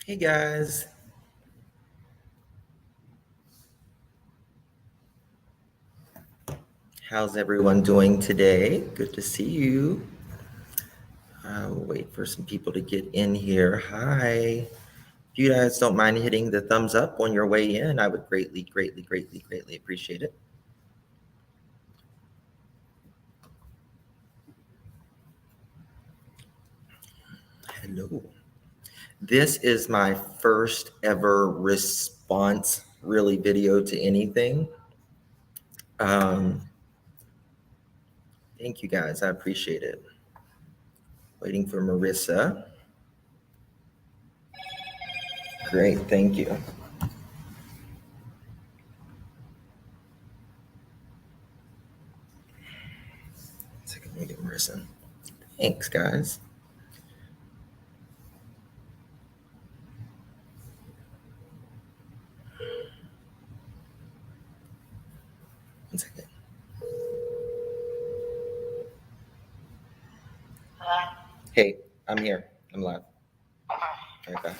Hey guys, how's everyone doing today? Good to see you. I'll wait for some people to get in here. Hi. If you guys don't mind hitting the thumbs up on your way in, I would greatly appreciate it. Hello. This is my first ever response really video to anything. Thank you guys, I appreciate it. Waiting for Marissa. Great, thank you. Second, let me get Marissa. Thanks, guys. One second. Hey, I'm here. I'm live. All right, bye.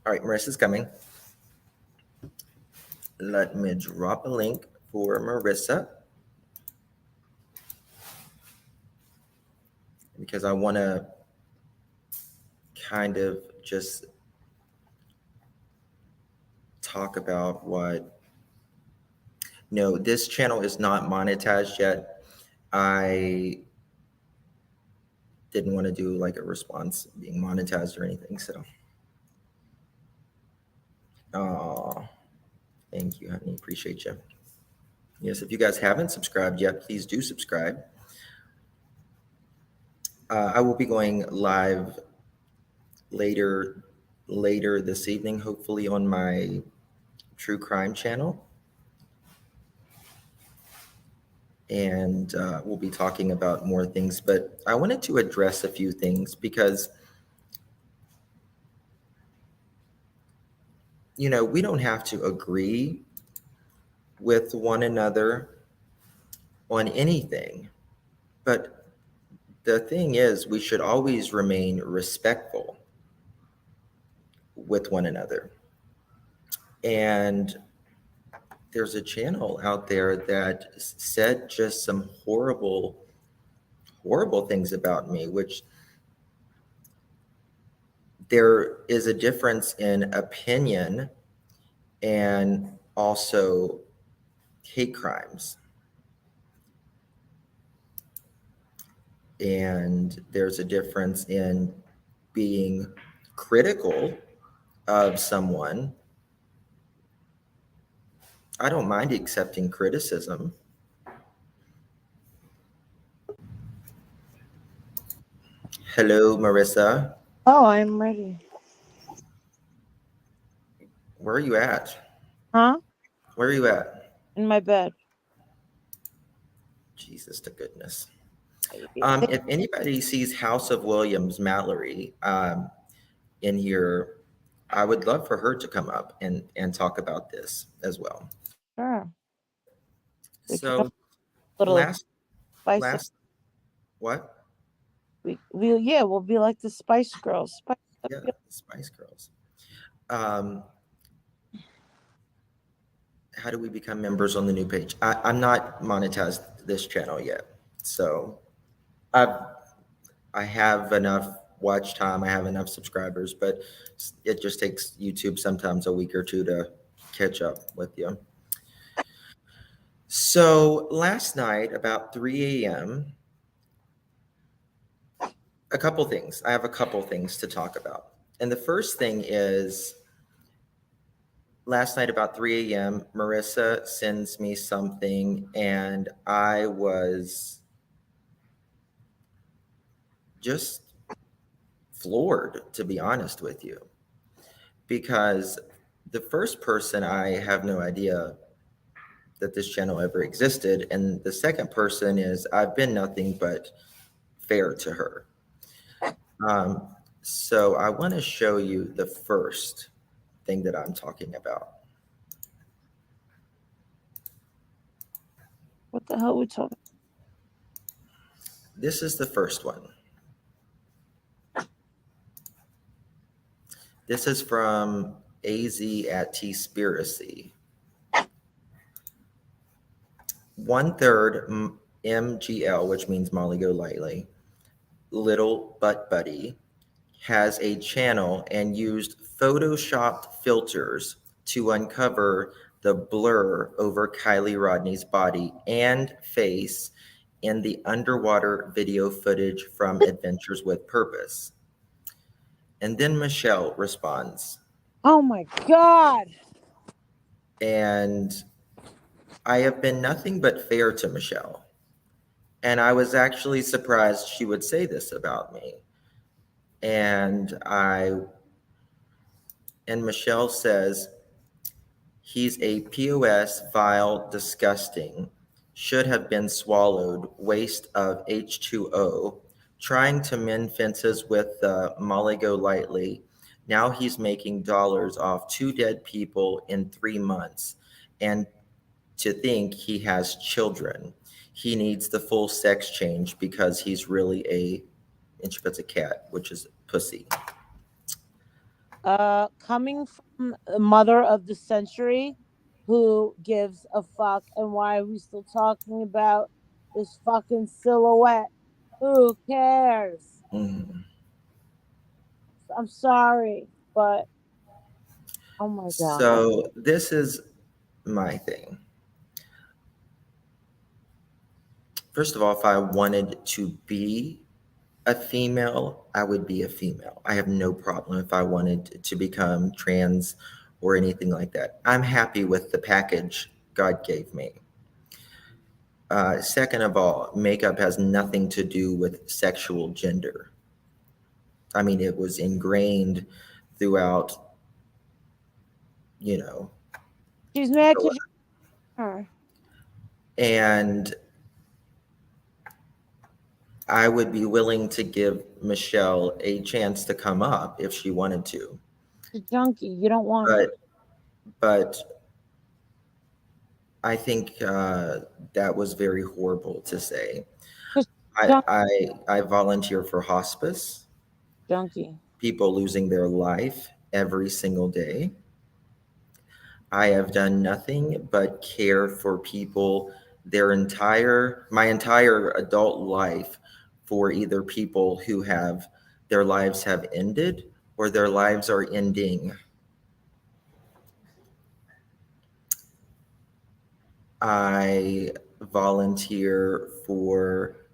All right, Marissa's coming. Let me drop a link for Marissa because I want to kind of just talk about what. No, this channel is not monetized yet. I didn't want to do like a response being monetized or anything. So, thank you, honey. Appreciate you. Yes, if you guys haven't subscribed yet, please do subscribe. I will be going live later this evening, hopefully on my true crime channel. And we'll be talking about more things, but I wanted to address a few things because, you know, we don't have to agree with one another on anything. But the thing is, we should always remain respectful with one another. And there's a channel out there that said just some horrible things about me, which there is a difference in opinion and also hate crimes. And there's a difference in being critical of someone. I don't mind accepting criticism. Hello, Marissa. Oh, I'm ready. Where are you at? Huh? Where are you at? In my bed. Jesus to goodness. If anybody sees House of Williams Mallory in here, I would love for her to come up and talk about this as well. Sure. We could have So a little last spice. last what? We'll be like the Spice Girls. Yeah, Spice Girls. Um, how do we become members on the new page? I'm not monetized this channel yet, so I have enough watch time. I have enough subscribers, but it just takes YouTube sometimes a week or two to catch up with you. So last night about 3 a.m., a couple things. I have a couple things to talk about. And the first thing is last night about 3 a.m., Marissa sends me something, and I was just floored, to be honest with you, because the first person, I have no idea that this channel ever existed. And the second person is I've been nothing but fair to her. So I want to show you the first thing that I'm talking about. What the hell are we talking? This is the first one. This is from AZ at Tspiracy. 1/3 MGL, which means Molly Go Lightly, Little Butt Buddy, has a channel and used photoshopped filters to uncover the blur over Kylie Rodney's body and face in the underwater video footage from Adventures with Purpose. And then Michelle responds, Oh my God. and I have been nothing but fair to Michelle. And I was actually surprised she would say this about me. And Michelle says, he's a POS, vile, disgusting, should have been swallowed, waste of H2O, trying to mend fences with the Molly Go Lightly. Now he's making dollars off 2 dead people in 3 months. And to think he has children. He needs the full sex change because he's really and she puts a cat, which is pussy. Coming from a mother of the century who gives a fuck, and why are we still talking about this fucking silhouette? Who cares? Mhm. I'm sorry, but oh my God. So this is my thing. First of all, if I wanted to be a female, I would be a female. I have no problem if I wanted to become trans or anything like that. I'm happy with the package God gave me. Second of all, makeup has nothing to do with sexual gender. I mean, it was ingrained throughout, you know, She's mad the- because her. and I would be willing to give Michelle a chance to come up if she wanted to. She's a junkie. You don't want her. But I think that was very horrible to say. 'Cause I, junk, I volunteer for hospice, junkie. people losing their life every single day. I have done nothing but care for people my entire adult life, for either people who have their lives have ended or their lives are ending. I volunteer for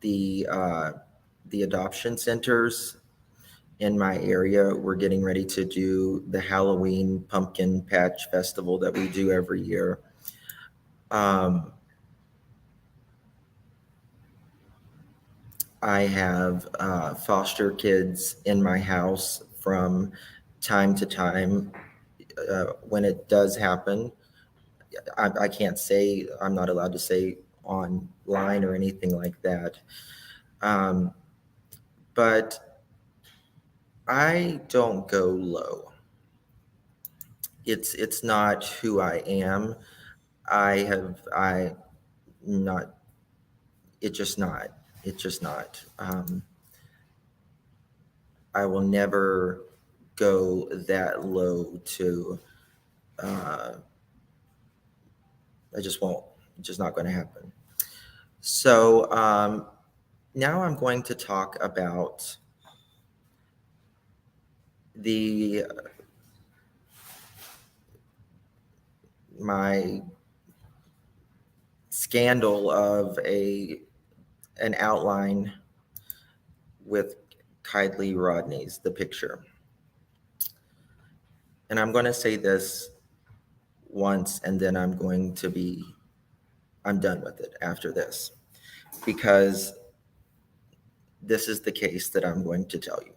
the uh, the adoption centers in my area. We're getting ready to do the Halloween pumpkin patch festival that we do every year. Um, I have foster kids in my house from time to time. When it does happen, I can't say, I'm not allowed to say online or anything like that. Um, but I don't go low. It's not who I am. I not it just not it's just not. I will never go that low to. Uh, I just won't. It's just not going to happen. So now I'm going to talk about the my scandal of an outline with Kylie Rodney's the picture. And I'm going to say this once and then I'm done with it after this, because this is the case that I'm going to tell you.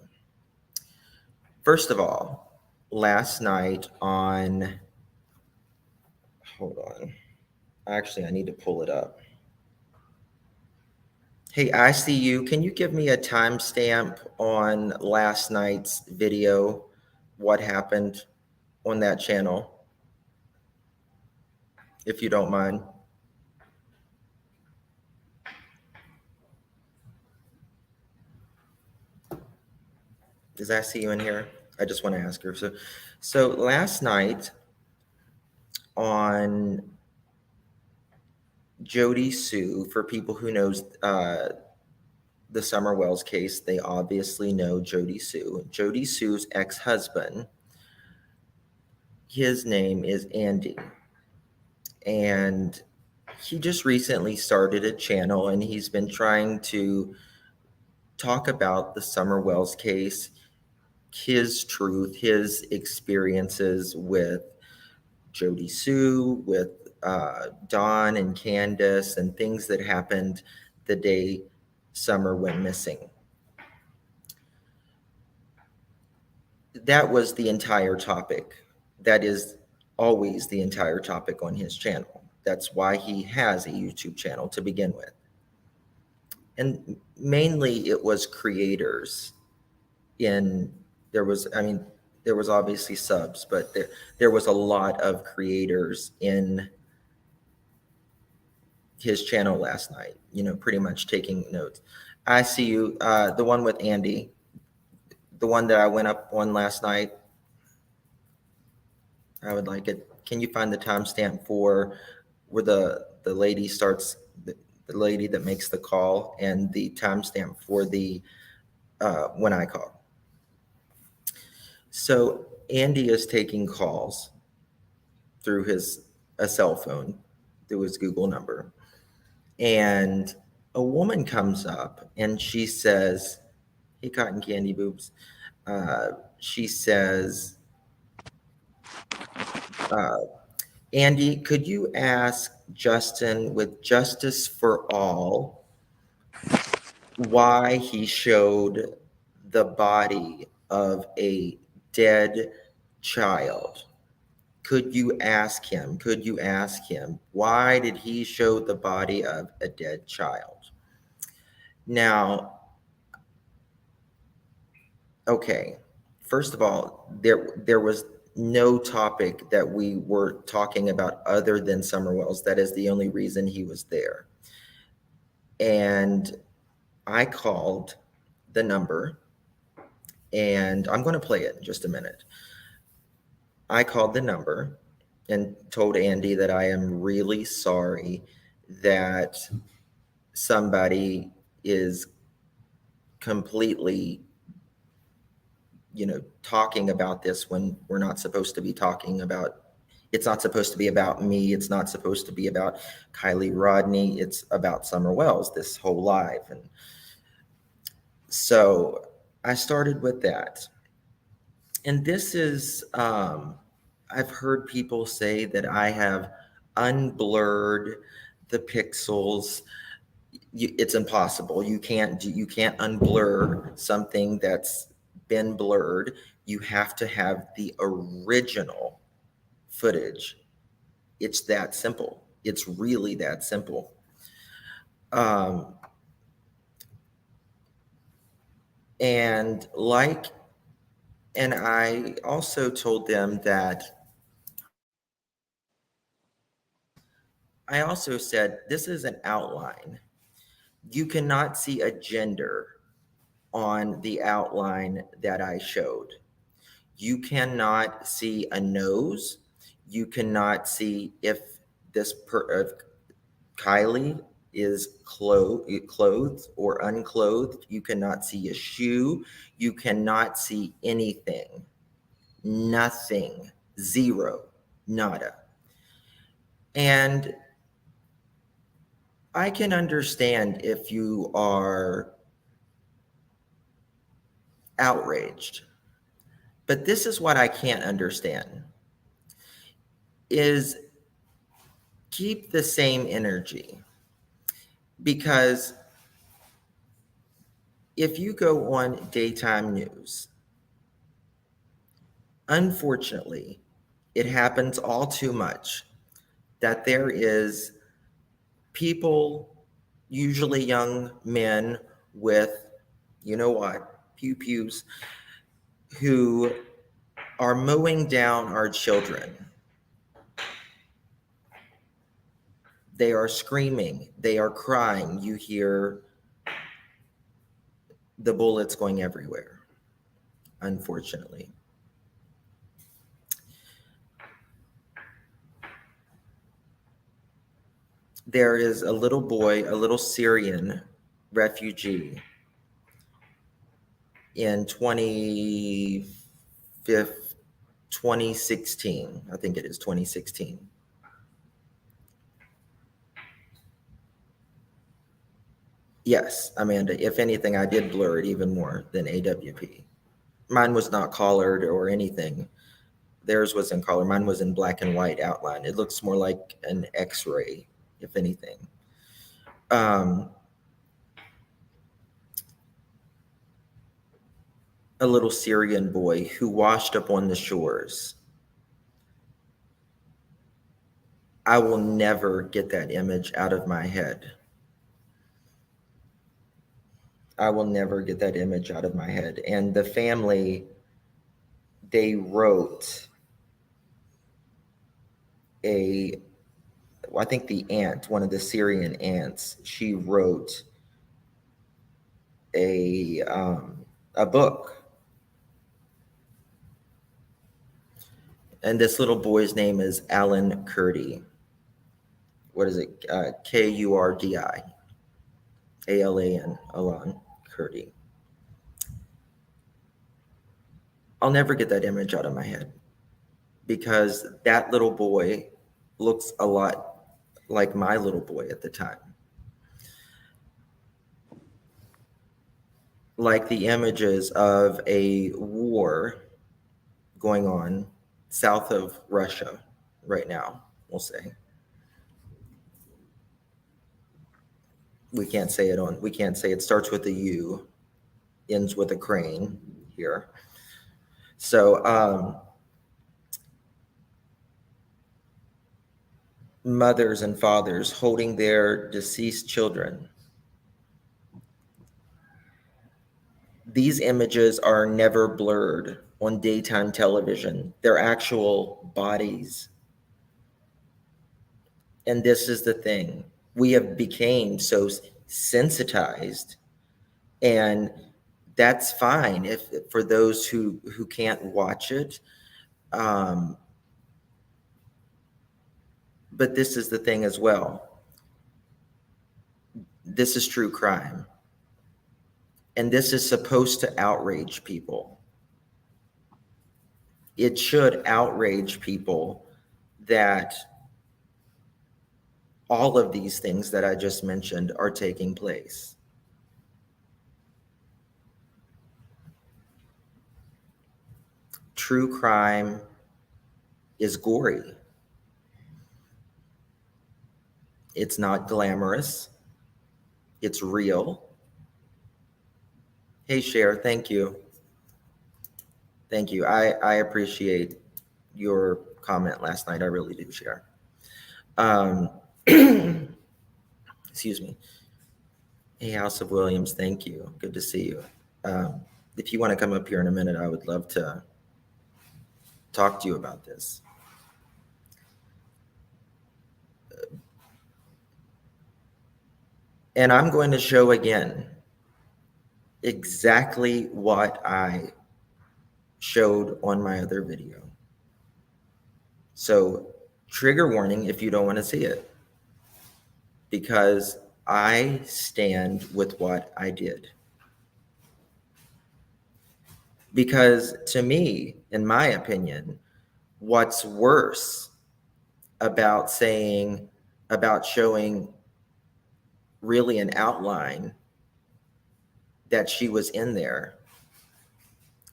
First of all, last night on, hold on. Actually, I need to pull it up. Hey, I see you. Can you give me a timestamp on last night's video? What happened on that channel, if you don't mind? Does I see you in here? I just want to ask her. So last night on Jody Sue, for people who knows the Summer Wells case, they obviously know Jody Sue. Jody Sue's ex-husband, his name is Andy, and he just recently started a channel, and he's been trying to talk about the Summer Wells case, his truth, his experiences with Jody Sue, with Dawn and Candace, and things that happened the day Summer went missing. That was the entire topic. That is always the entire topic on his channel. That's why he has a YouTube channel to begin with. And mainly it was creators in there was I mean there was obviously subs, but there was a lot of creators in his channel last night, pretty much taking notes. I see you, the one with Andy, the one that I went up on last night. I would like it. Can you find the timestamp for where the lady starts, the lady that makes the call, and the timestamp for the when I call? So Andy is taking calls through a cell phone, through his Google number, and a woman comes up and she says, "Hey, cotton candy boobs." She says, uh, "Andy, could you ask Justin with Justice for All why he showed the body of a dead child? Could you ask him? Could you ask him why did he show the body of a dead child?" Now, okay, first of all, there was no topic that we were talking about other than Summer Wells. That is the only reason he was there. And I called the number, and I'm going to play it in just a minute. I called the number and told Andy that I am really sorry that somebody is completely, talking about this when we're not supposed to be talking about. It's not supposed to be about me. It's not supposed to be about Kylie Rodney. It's about Summer Wells, this whole live. And so I started with that. And this is, I've heard people say that I have unblurred the pixels. It's impossible. You can't unblur something that's been blurred. You have to have the original footage. It's that simple. It's really that simple. Um, and I also told them that I also said this is an outline. You cannot see a gender on the outline that I showed. You cannot see a nose. You cannot see if if Kylie is clothed or unclothed. You cannot see a shoe. You cannot see anything. Nothing. Zero. Nada. And I can understand if you are outraged. But this is what I can't understand is keep the same energy. Because if you go on daytime news, unfortunately, it happens all too much that there is people, usually young men with, pew pews, who are mowing down our children. They are screaming, they are crying. You hear the bullets going everywhere. unfortunately. There is a little boy, a little Syrian refugee in 2016, I think it is 2016. Yes, Amanda, if anything, I did blur it even more than AWP. Mine was not collared or anything. Theirs was in color. Mine was in black and white outline. It looks more like an X-ray, if anything. Um, a little Syrian boy who washed up on the shores. I will never get that image out of my head. I will never get that image out of my head. And the family, they wrote I think the aunt, one of the Syrian aunts, she wrote a book. And this little boy's name is Alan Kurdi. What is it? Kurdi. Alan, Alan Kurdi. I'll never get that image out of my head because that little boy looks a lot like my little boy at the time. Like the images of a war going on south of Russia right now, we'll say. We can't say it starts with a U, ends with a crane here. So mothers and fathers holding their deceased children. These images are never blurred on daytime television. They're actual bodies. And this is the thing. We have became so sensitized, and that's fine if for those who can't watch it. But this is the thing as well. This is true crime. And this is supposed to outrage people. It should outrage people that all of these things that I just mentioned are taking place. True crime is gory. It's not glamorous. It's real. Hey, Cher, thank you. Thank you. I appreciate your comment last night. I really do, Cher. Excuse me. Hey, House of Williams, thank you. Good to see you. If you want to come up here in a minute, I would love to talk to you about this. And I'm going to show again exactly what I showed on my other video. So trigger warning if you don't want to see it, because I stand with what I did. Because to me, in my opinion, what's worse about showing really an outline that she was in there,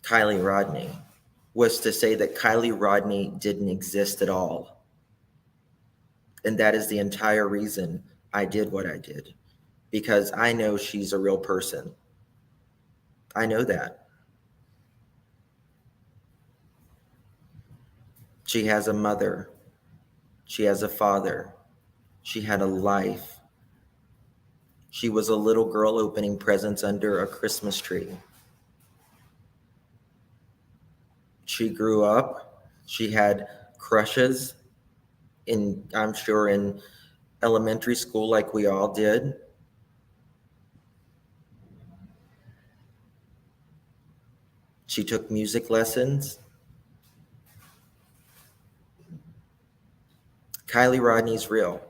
Kylie Rodney, was to say that Kylie Rodney didn't exist at all. And that is the entire reason I did what I did, because I know she's a real person. I know that. She has a mother. She has a father. She had a life. She was a little girl opening presents under a Christmas tree. She grew up. She had crushes I'm sure in elementary school like we all did. She took music lessons. Kylie Rodney's real.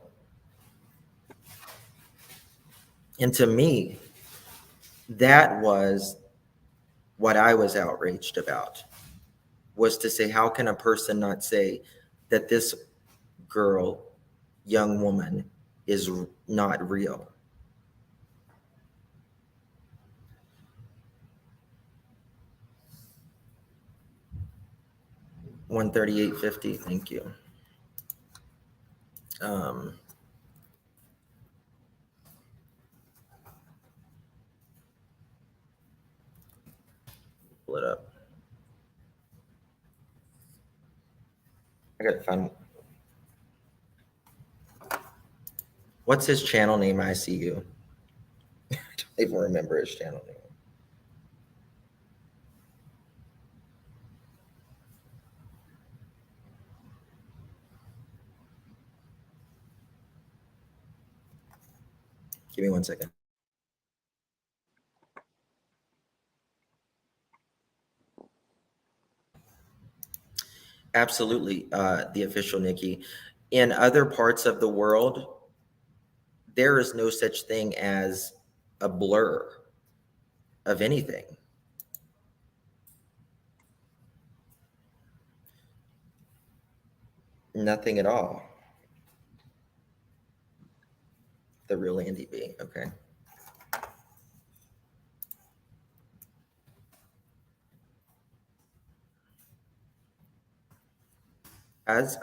And to me, that was what I was outraged about, was to say, how can a person not say that this girl, young woman, is not real? $138.50, thank you. Pull it up. I gotta find. What's his channel name? I see you. I don't even remember his channel name. Give me 1 second. Absolutely, the official Nikki. In other parts of the world, there is no such thing as a blur of anything. Nothing at all. The real Andy B. Okay. As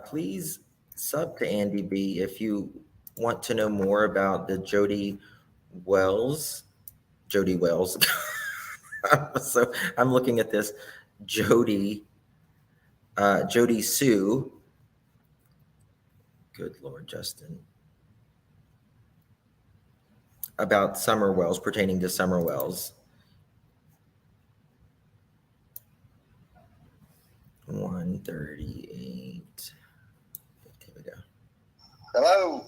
please sub to Andy B if you want to know more about the Jody Wells. So I'm looking at this Jody Sue. Good Lord, Justin. About Summer Wells, pertaining to Summer Wells. 138. Here we go. Hello.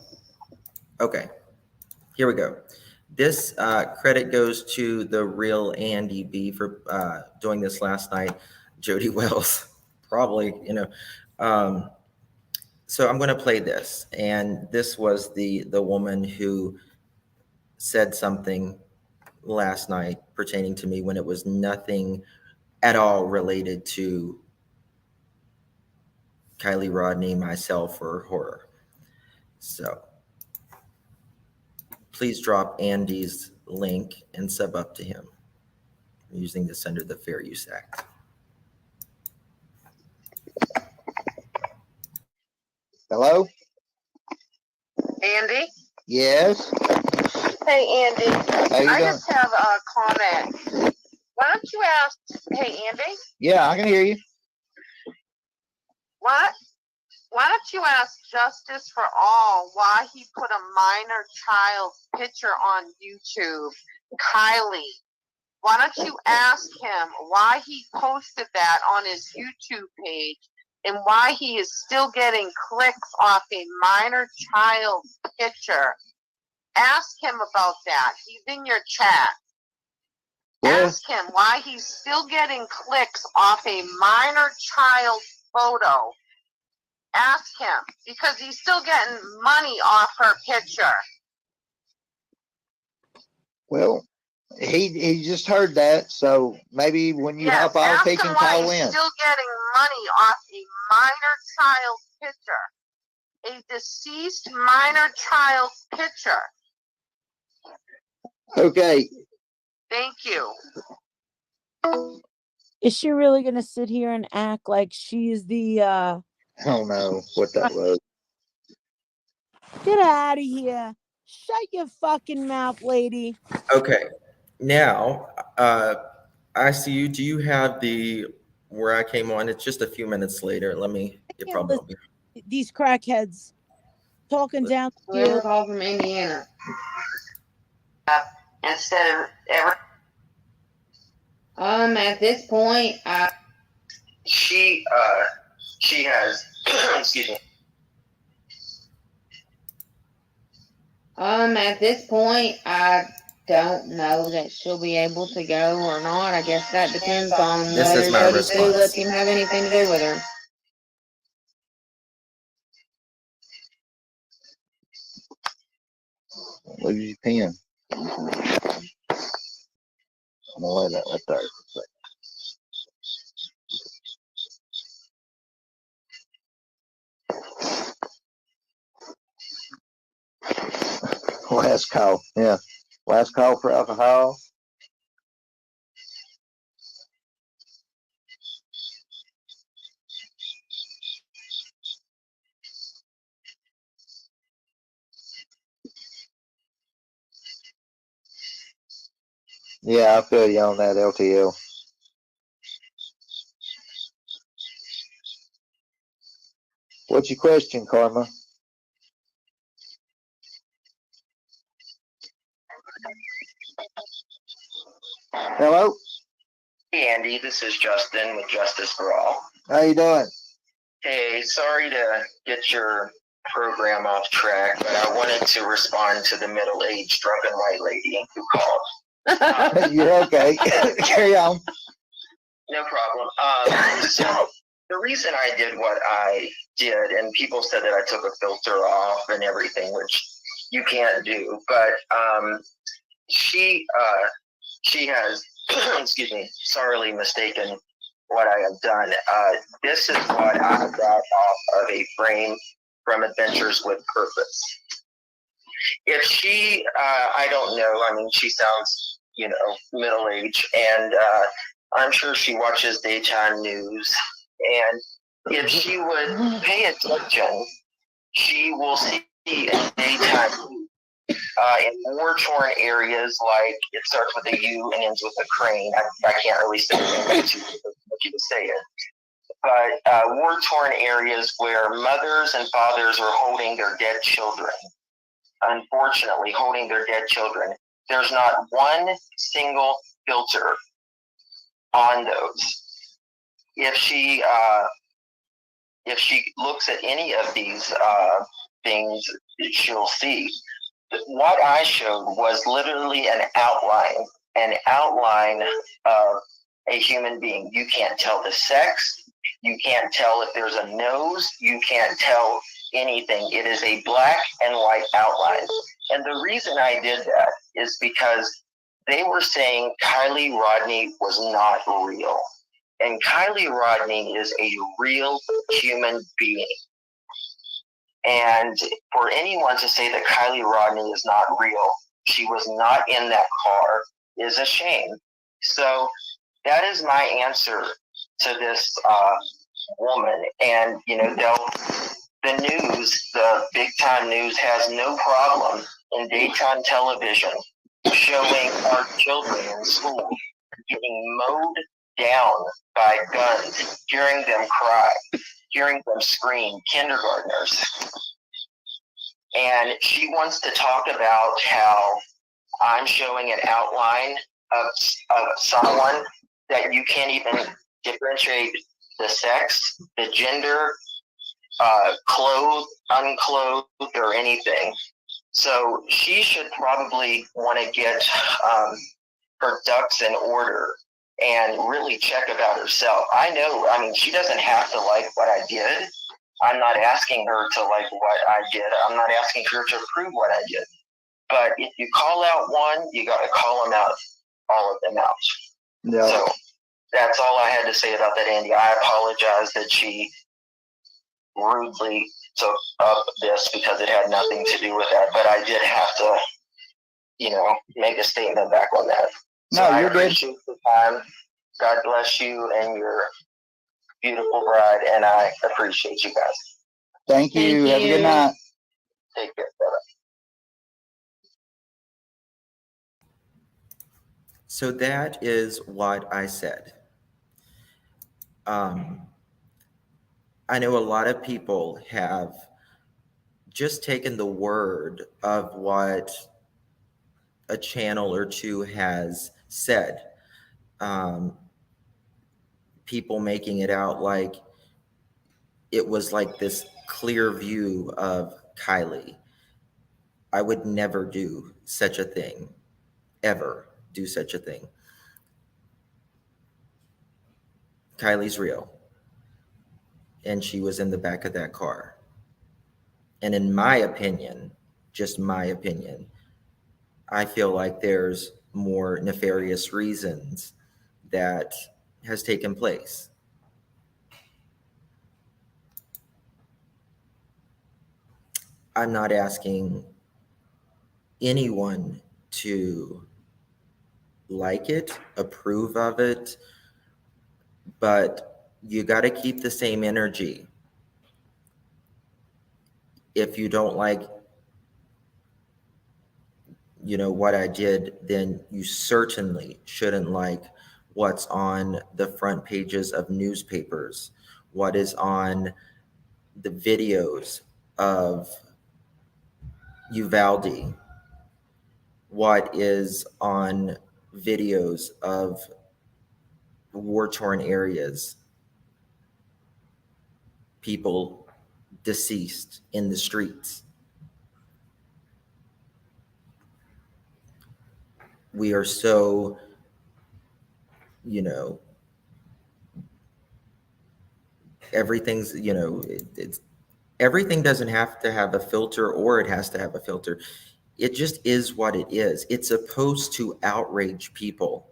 Okay, here we go. This credit goes to the real Andy B for doing this last night. Jody Wells, probably, you know. So I'm going to play this, and this was the woman who said something last night pertaining to me when it was nothing at all related to Kylie Rodney, myself, or horror. So please drop Andy's link and sub up to him using this under the Fair Use Act. Hello? Andy? Yes? Hey, Andy. How you I doing? just have a comment. Why don't you ask, hey, Andy? Yeah, I can hear you. Why don't you ask Justice for All why he put a minor child's picture on YouTube? Kylie. Why don't you ask him why he posted that on his YouTube page and why he is still getting clicks off a minor child's picture? Ask him about that. He's in your chat. Well, Ask him why he's still getting clicks off a minor child's photo. Ask him, because he's still getting money off her picture. well, he just heard that, so maybe when you hop off, he can call in. He's still getting money off a minor child's picture. A deceased minor child's picture. Okay. Thank you. Is she really gonna sit here and act like she's the I don't know what that was. Get out of here. Shut your fucking mouth, lady. Okay, now I see you. Do you have the where I came on? It's just a few minutes later. Let me. It probably won't be. These crackheads talking down to Whoever you. called from Indiana. Instead of ever. At this point, she has, excuse me. At this point, don't know that she'll be able to go or not. I guess that depends on This is whether my Jody Sue response. lets him have anything to do with her. Lose your pen. I'm gonna lay that right there. Last call. Yeah. Last call for alcohol. Yeah, I feel you on that LTL. What's your question, Karma? Hello? Hey Andy, this is Justin with Justice for All. How you doing? Hey, sorry to get your program off track, but I wanted to respond to the middle-aged drunken white lady who called. You're okay. Carry on. No problem. So the reason I did what I did, and people said that I took a filter off and everything, which you can't do, but she has, excuse me, sorely mistaken what I have done. This is what I got off of a frame from Adventures with Purpose. If she, I don't know, I mean, she sounds, middle-aged, and I'm sure she watches daytime news, and if she would pay attention, she will see in daytime news, in war-torn areas, like it starts with a U and ends with a crane. I can't really say it to you to say it. But war-torn areas where mothers and fathers are holding their dead children, unfortunately holding their dead children, there's not one single filter on those. If she looks at any of these things, she'll see. What I showed was literally an outline of a human being. You can't tell the sex. You can't tell if there's a nose. You can't tell anything. It is a black and white outline. And the reason I did that is because they were saying Kylie Rodney was not real. And Kylie Rodney is a real human being. And for anyone to say that Kylie Rodney is not real, she was not in that car, is a shame. So that is my answer to this woman. And, the news, the big time news, has no problem in daytime television showing our children in school getting mowed down by guns, hearing them cry, hearing them scream, kindergartners. And she wants to talk about how I'm showing an outline of someone that you can't even differentiate the sex, the gender, clothed, unclothed, or anything. So she should probably want to get her ducks in order and really check about herself. I mean, she doesn't have to like what I did. I'm not asking her to like what I did. I'm not asking her to approve what I did. But if you call out one, you got to call them out, all of them out. Yeah. So that's all I had to say about that, Andy. I apologize that she rudely took up this because it had nothing to do with that. But I did have to, make a statement back on that. So No, I you're good. appreciate the time. God bless you and your beautiful bride, and I appreciate you guys. Thank you. Thank Have a good you. night. Take care. Bye-bye. So that is what I said. I know a lot of people have just taken the word of what a channel or two has said. People making it out like it was like this clear view of Kylie. I would never do such a thing, ever do such a thing. Kylie's real. And she was in the back of that car. And in my opinion, just my opinion, I feel like there's more nefarious reasons that has taken place. I'm not asking anyone to like it, approve of it, but you got to keep the same energy. If you don't like, what I did, then you certainly shouldn't like what's on the front pages of newspapers, what is on the videos of Uvalde, what is on videos of war-torn areas, people deceased in the streets. We are so, everything's, it's everything doesn't have to have a filter, or it has to have a filter. It just is what it is. It's supposed to outrage people.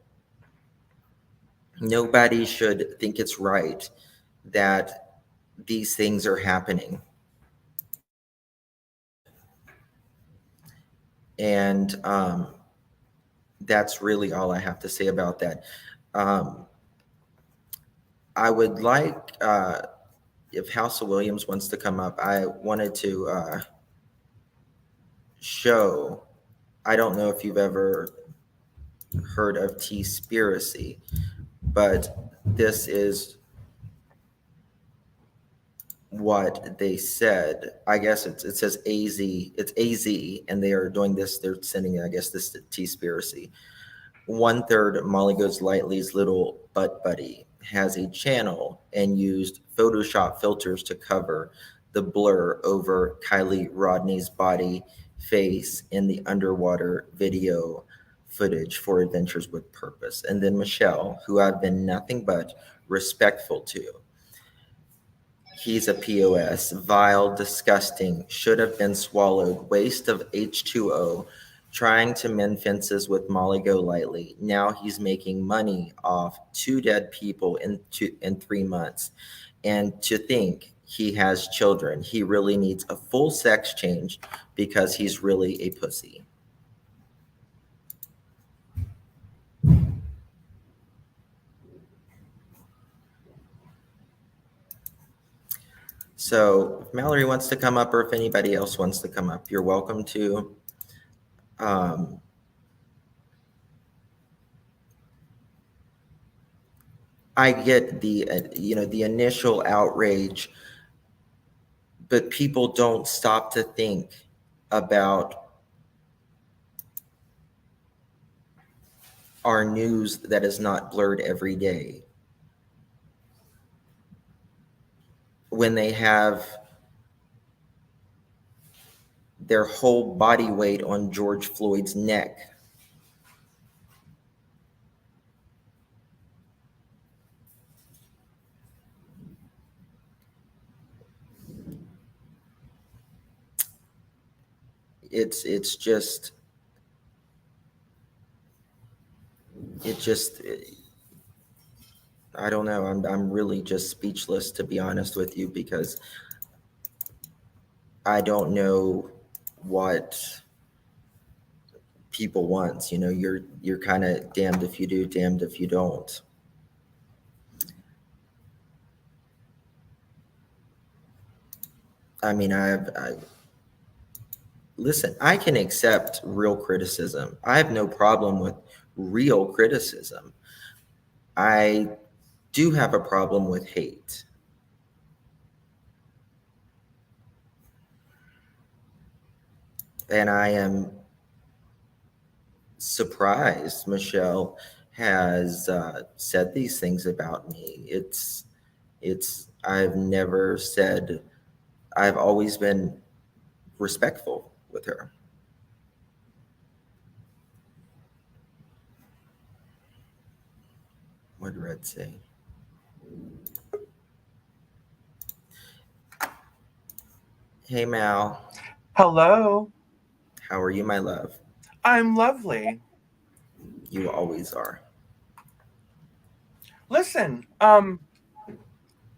Nobody should think it's right that these things are happening. And that's really all I have to say about that. I would like, if House of Williams wants to come up, I wanted to show, I don't know if you've ever heard of T-spiracy, but this is what they said. I guess it says AZ, it's AZ, and they are doing this, they're sending, I guess, this to T-spiracy. 1/3 Molly Goes Lightly's little butt buddy has a channel and used Photoshop filters to cover the blur over Kylie Rodney's body, face in the underwater video footage for Adventures with Purpose. And then Michelle, who I've been nothing but respectful to. He's a POS, vile, disgusting, should have been swallowed, waste of H2O, trying to mend fences with Molly Go Lightly. Now he's making money off 2 dead people in 3 months. And to think he has children, he really needs a full sex change because he's really a pussy. So if Mallory wants to come up, or if anybody else wants to come up, you're welcome to. I get the, the initial outrage, but people don't stop to think about our news that is not blurred every day. When they have their whole body weight on George Floyd's neck. It's just I don't know. I'm really just speechless, to be honest with you, because I don't know what people want. You're kind of damned if you do, damned if you don't. I mean, listen, I can accept real criticism. I have no problem with real criticism. I do have a problem with hate. And I am surprised Michelle has said these things about me. I've never said, I've always been respectful with her. What did Red say? Hey, Mal. Hello. How are you, my love? I'm lovely. You always are. Listen, let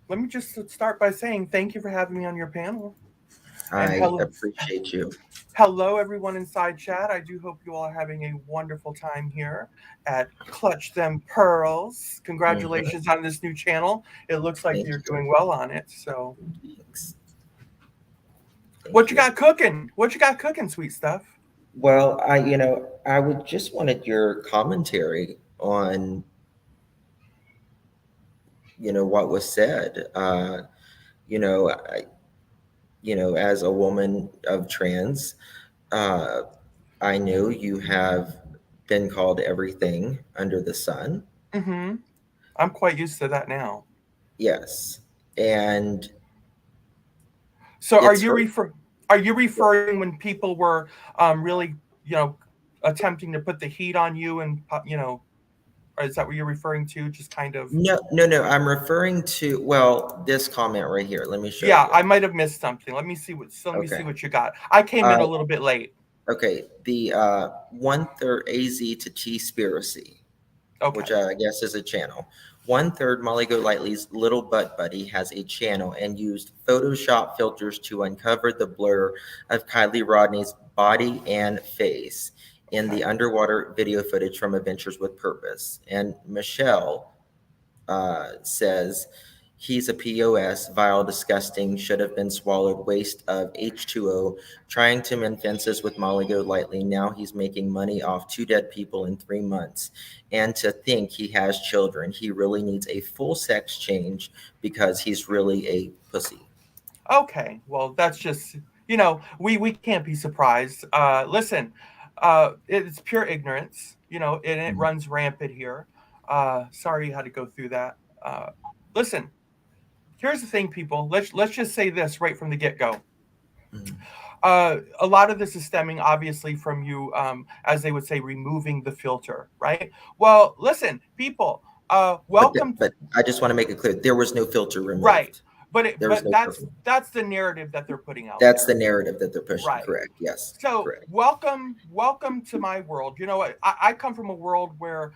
me just start by saying thank you for having me on your panel. And I appreciate you. hello everyone inside chat. I do hope you all are having a wonderful time here at Clutch Them Pearls. Congratulations on this new channel. It looks like Thank you're you. doing well on it. So Thanks. what you got cooking? What you got cooking, sweet stuff? Well, I would just wanted your commentary on, what was said. You know, I, as a woman of trans, uh, I know you have been called everything under the sun. Mm-hmm. I'm quite used to that now. Yes. And So it's are you referring when people were really, attempting to put the heat on you and or is that what you're referring to? Just kind of. no. I'm referring to, well, this comment right here. Let me show Yeah, you. I might have missed something. Let me see Okay. what you got. I came in Uh, a little bit late. Okay, the 1/3 AZ to T-spiracy, Okay. which I guess is a channel. 1/3 Molly Golightly's Little Butt Buddy has a channel and used Photoshop filters to uncover the blur of Kylie Rodney's body and face in the underwater video footage from Adventures with Purpose. And Michelle says he's a POS, vile, disgusting, should have been swallowed, waste of H2O, trying to mend fences with Molly Golightly. Now he's making money off 2 dead people in 3 months. And to think he has children, he really needs a full sex change because he's really a pussy. Okay. Well, that's just we can't be surprised. Listen, it's pure ignorance, and it runs rampant here. Sorry you had to go through that. Listen, here's the thing, people. Let's just say this right from the get-go. A lot of this is stemming obviously from you, as they would say, removing the filter, right? Well, listen, people, welcome. But I just want to make it clear, there was no filter removed. Right, but There was no that's the narrative that they're putting out. That's the narrative that they're pushing. Right. Correct. Yes. So correct. welcome to my world. I come from a world where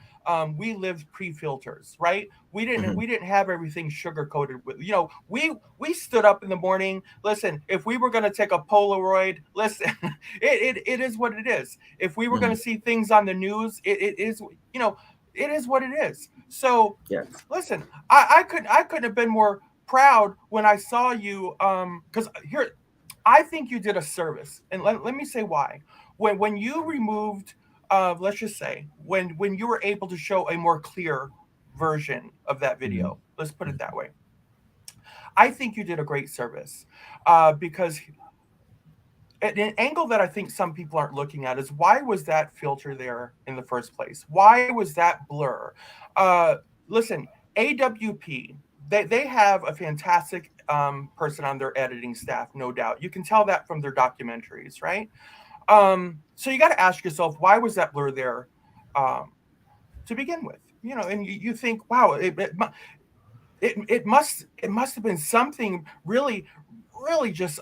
we lived pre-filters, right? We didn't have everything sugar coated with. We stood up in the morning. Listen, if we were going to take a Polaroid, listen, it is what it is. If we were going to see things on the news, it is it is what it is. So Yes. listen, I couldn't have been more proud when I saw you, because here I think you did a service, and let me say why. When you removed, let's just say, when you were able to show a more clear version of that video, let's put it that way. I think you did a great service, because an angle that I think some people aren't looking at is why was that filter there in the first place? Why was that blur? Listen, AWP, they have a fantastic person on their editing staff, no doubt. You can tell that from their documentaries, right? So you got to ask yourself, why was that blur there to begin with? And you think, wow, it must have been something really just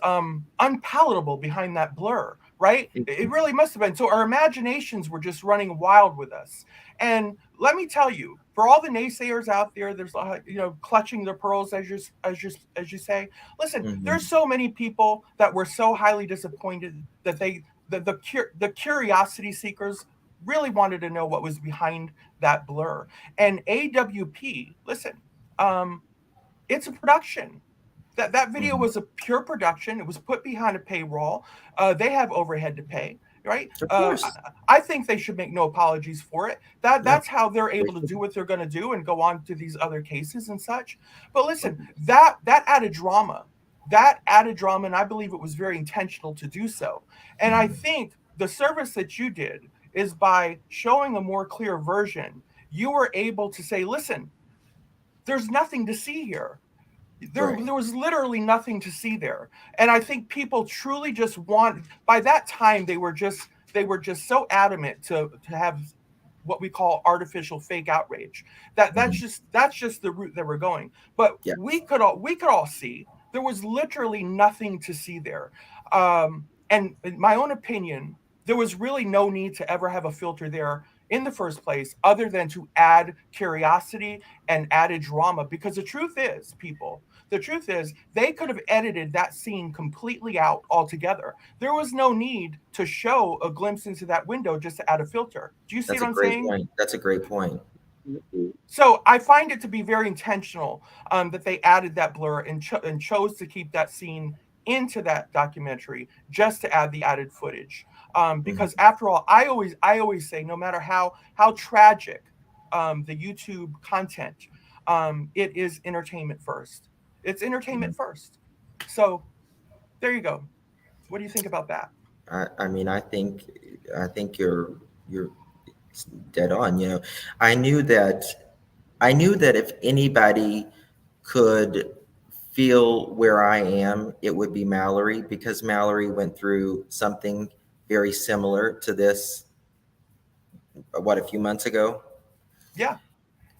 unpalatable behind that blur, right? It really must have been. So our imaginations were just running wild with us. And let me tell you, for all the naysayers out there, there's clutching their pearls, as you say. Listen, there's so many people that were so highly disappointed that the curiosity seekers really wanted to know what was behind that blur. And AWP, listen, it's a production. That video was a pure production. It was put behind a paywall. They have overhead to pay, right? Of course. I think they should make no apologies for it. That's how they're able to do what they're going to do and go on to these other cases and such. But listen, that added drama, and I believe it was very intentional to do so. And I think the service that you did is by showing a more clear version, you were able to say, listen, there's nothing to see here. There was literally nothing to see there. And I think people truly just by that time, they were just so adamant to have what we call artificial fake outrage. That's just the route that we're going. But Yes. we could all see there was literally nothing to see there. And in my own opinion, there was really no need to ever have a filter there in the first place, other than to add curiosity and added drama. Because the truth is, people, the truth is, they could have edited that scene completely out altogether. There was no need to show a glimpse into that window just to add a filter. Do you see That's what a I'm great saying? point. That's a great point. So I find it to be very intentional that they added that blur and chose to keep that scene into that documentary just to add the added footage. Because after all, I always say, no matter how tragic the YouTube content, it is entertainment first. It's entertainment first. So there you go. What do you think about that? I mean, I think you're dead on. You know, I knew that I knew that if anybody could feel where I am, it would be Mallory, because Mallory went through something very similar to this, what, a few months ago? Yeah,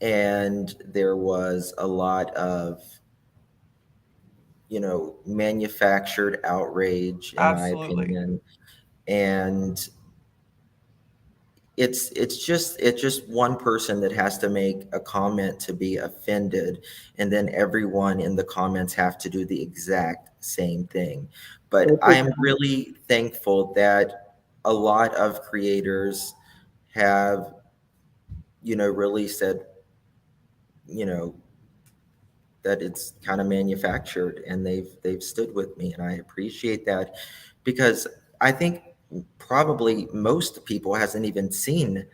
And there was a lot of, manufactured outrage, in my absolutely. opinion. And it's just one person that has to make a comment to be offended, and then everyone in the comments have to do the exact same thing. But I am really thankful that a lot of creators have, really said, you know that it's kind of manufactured, and they've stood with me, and I appreciate that, because I think probably most people hasn't even seen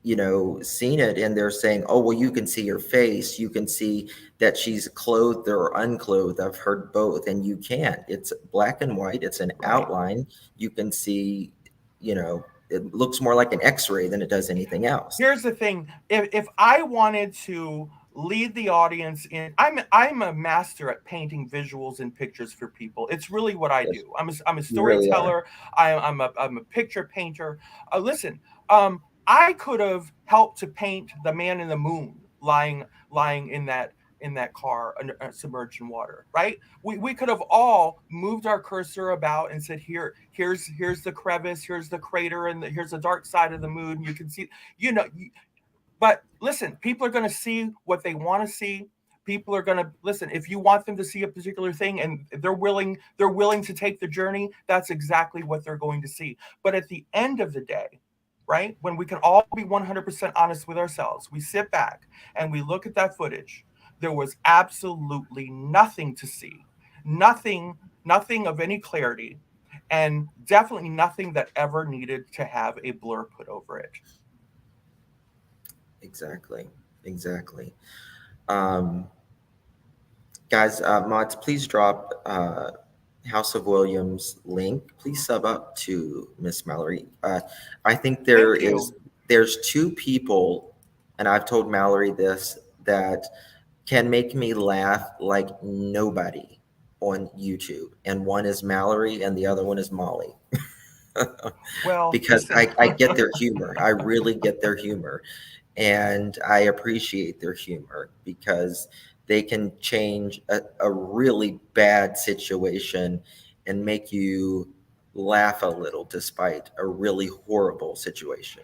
it, and they're saying, oh, well, you can see her face, you can see that she's clothed or unclothed. I've heard both, and you can't. It's black and white, it's an Right. outline. You can see, it looks more like an x-ray than it does anything else. Here's the thing: if I wanted to lead the audience in, I'm a master at painting visuals and pictures for people. It's really what I Yes, do. I'm a you really are. storyteller. I'm a picture painter. Listen, I could have helped to paint the man in the moon lying in that car submerged in water, right? We could have all moved our cursor about and said, here's the crevice, here's the crater, and here's the dark side of the moon. You can see, you know. But listen, people are going to see what they want to see. People are going to listen. If you want them to see a particular thing and they're willing to take the journey, that's exactly what they're going to see. But at the end of the day, right, when we can all be 100% honest with ourselves, we sit back and we look at that footage. There was absolutely nothing to see, nothing of any clarity, and definitely nothing that ever needed to have a blur put over it. Exactly. um Guys, mods, please drop House of Williams link. Please sub up to Miss Mallory. I think Thank you. there's two people, and I've told Mallory this, that can make me laugh like nobody on YouTube. And one is Mallory, and the other one is Molly. Well, Because listen. I get their humor. I really get their humor. And I appreciate their humor, because they can change a really bad situation and make you laugh a little despite a really horrible situation.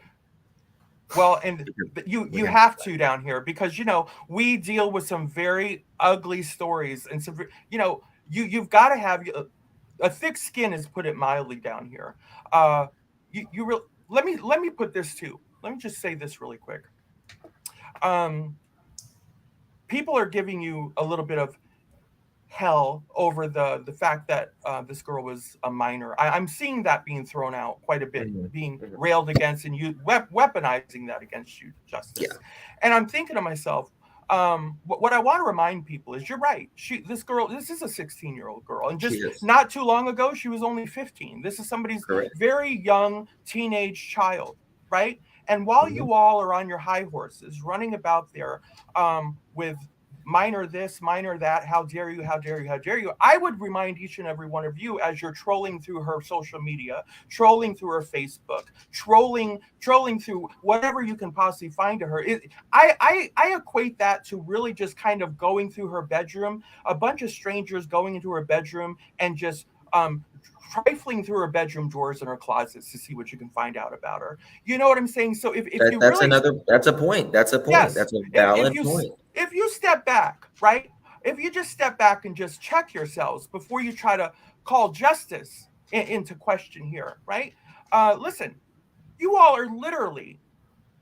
Well, and you We you have have to down here because we deal with some very ugly stories and some you've got to have a thick skin, is put it mildly down here. Uh, you really let me put this too. Let me just say this really quick. Um, People are giving you a little bit of hell over the fact that this girl was a minor. I'm seeing that being thrown out quite a bit, Mhm, being mhm. railed against, and you weaponizing that against you, Yeah, Justice. And I'm thinking to myself, what I want to remind people is, you're right. This is a 16-year-old girl, and she just is. not too long ago, she was only 15. This is somebody's Correct. very young teenage child, right? And while Mhm. you all are on your high horses, running about there with minor this, minor that, how dare you, how dare you, how dare you. I would remind each and every one of you as you're trolling through her social media, trolling through her Facebook, trolling through whatever you can possibly find to her. I equate that to really just kind of going through her bedroom, a bunch of strangers going into her bedroom and just trifling through her bedroom drawers and her closets to see what you can find out about her. You know what I'm saying? So if you That's really, that's a point. That's a point. yes, That's a valid you point. if you step back, right? If you just step back and just check yourselves before you try to call justice into question here, right? Listen, you all are literally,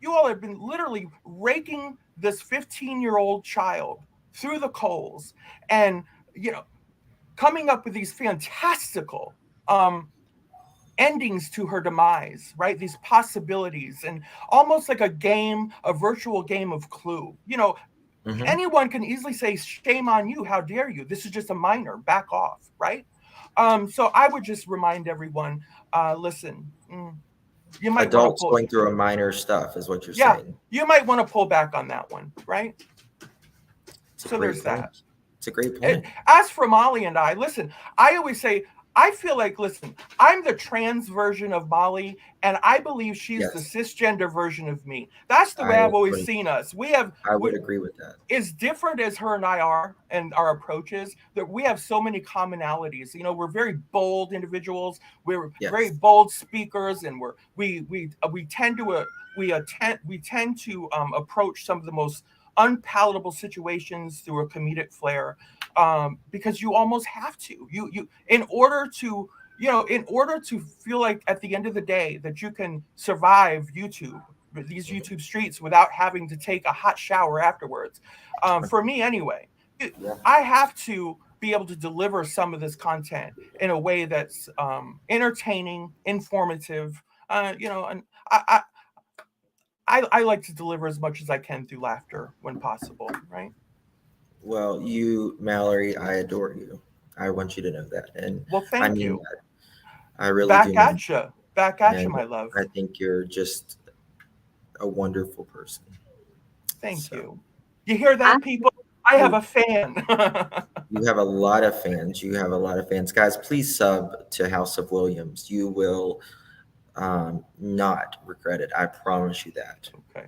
you all have been literally raking this 15-year-old child through the coals, and you know, coming up with these fantastical endings to her demise, right? These possibilities, and almost like a game, a virtual game of Clue. You know, anyone can easily say, "Shame on you! How dare you? This is just a minor. Back off!" Right? So I would just remind everyone: listen, you might want to Adults pull. going through a minor stuff is what you're Yeah, saying. you might want to pull back on that one, right? It's a So great there's point. that. It's a great point. As for Molly and I, listen, I always say, I feel like, listen, I'm the trans version of Molly, and I believe she's the Yes, cisgender version of me. That's the way I I've always would, seen us. I would agree with that. As different as her and I are and our approaches, that we have so many commonalities. You know, we're very bold individuals. We're very Yes. bold speakers, and we tend to approach some of the most unpalatable situations through a comedic flair, because you almost have to. You in order to, in order to feel like at the end of the day that you can survive these YouTube streets without having to take a hot shower afterwards. For me, anyway, Yeah. I have to be able to deliver some of this content in a way that's entertaining, informative. And I like to deliver as much as I can through laughter when possible, right? Well, you, Mallory, I adore you. I want you to know that, and Well, I thank mean you. that. I really do Back mean at you. Back at you, and my love. I think you're just a wonderful person. Thank So you. You hear I that, people? I have a fan. you have a lot of fans. You have a lot of fans, guys. Please sub to House of Williams. You will not regret it. I promise you that. Okay.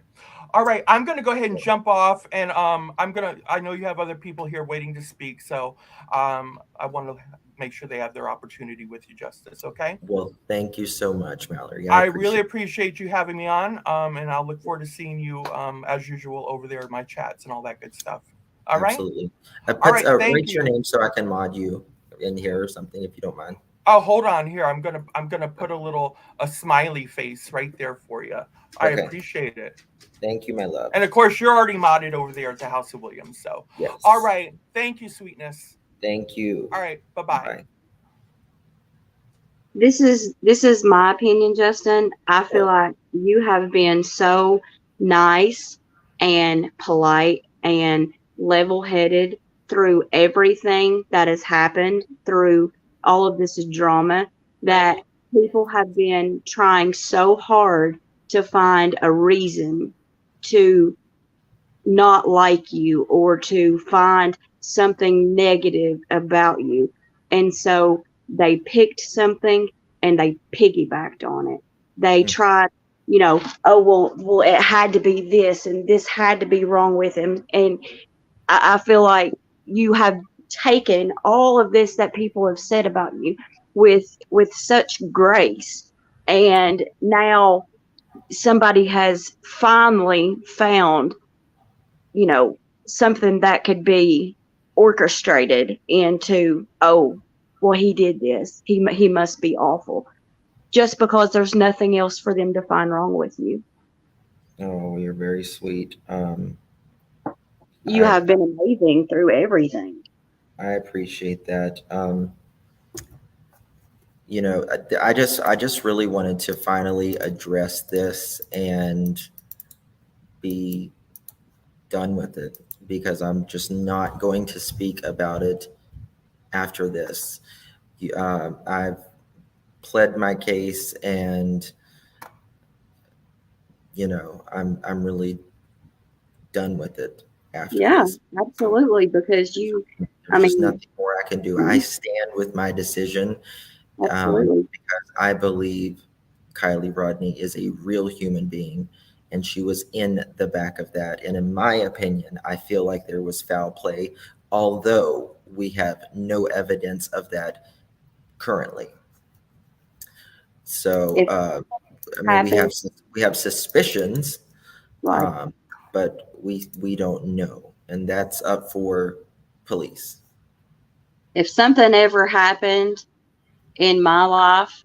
All right. I'm going to go ahead and jump off, and I know you have other people here waiting to speak, so I want to make sure they have their opportunity with you, Justice. Okay. Well, thank you so much, Mallory. I really appreciate you having me on, and I'll look forward to seeing you as usual over there in my chats and all that good stuff. All right. Absolutely. All right. Thank Write your you. name so I can mod you in here or something if you don't mind. Oh, hold on here. I'm gonna put a smiley face right there for you. I Okay. appreciate it. Thank you, my love. And of course, you're already modded over there at the House of Williams. So, Yes. all right. Thank you, sweetness. Thank you. All right. Bye-bye. Bye. This is my opinion, Justin. I feel like you have been so nice and polite and level-headed through everything that has happened, through all of this drama, that people have been trying so hard to find a reason to not like you or to find something negative about you. And so they picked something and they piggybacked on it. They tried, oh, well, it had to be this and this had to be wrong with him. And I feel like you have taken all of this that people have said about you with such grace. And now somebody has finally found something that could be orchestrated into, oh, well, he did this. He must be awful. Just because there's nothing else for them to find wrong with you. Oh, you're very sweet. You have been amazing through everything. I appreciate that. I just really wanted to finally address this and be done with it, because I'm just not going to speak about it after this. I've pled my case, and I'm really done with it. after Yeah, this. absolutely. Because I There's just mean, nothing more I can do. I mhm, stand with my decision, absolutely. because I believe Kylie Rodney is a real human being, and she was in the back of that. And in my opinion, I feel like there was foul play, although we have no evidence of that currently. So, It I mean, happens, we have suspicions, right? um, but we don't know, and that's up for police. If something ever happened in my life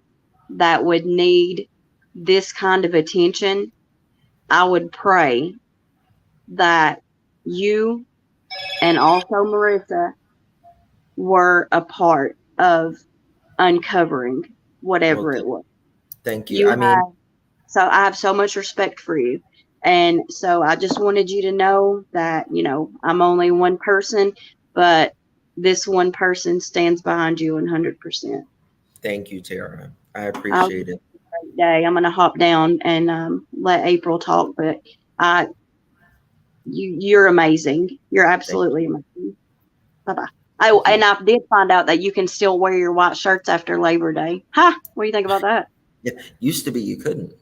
that would need this kind of attention, I would pray that you and also Marissa were a part of uncovering Well, whatever it was. thank you. You I mean, have So I have so much respect for you. And so I just wanted you to know that, I'm only one person, but this one person stands behind you 100%. thank you, Tara. I I'll appreciate it. day. I'm gonna hop down and let April talk, but I you're amazing. You're Thank absolutely amazing. Bye bye. Oh, you. and I did find out that you can still wear your white shirts after Labor Day. Ha! What do you think about that? Yeah, used to be you couldn't.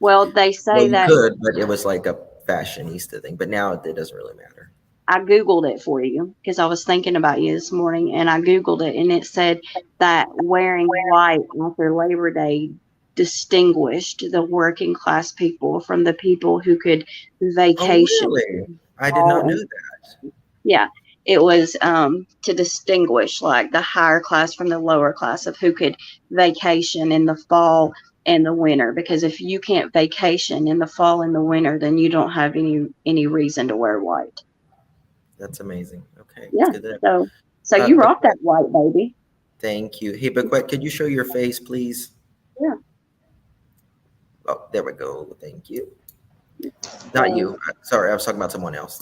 Well, they Well, say you that could, but it was like a fashionista thing. But now it doesn't really matter. I Googled it for you because I was thinking about you this morning and I Googled it and it said that wearing white after Labor Day distinguished the working class people from the people who could Oh, vacation. really? I did Fall not know and that. yeah, it was to distinguish like the higher class from the lower class of who could vacation in the fall and the winter. Because if you can't vacation in the fall and the winter, then you don't have any reason to wear white. That's amazing. Okay, it's Yeah. good to know. So you rock Bequette, that white, baby. thank you. Hey, Bequette, could you show your face, please? Yeah. Oh, there we go. Thank you. Not So you. Sorry, I was talking about someone else.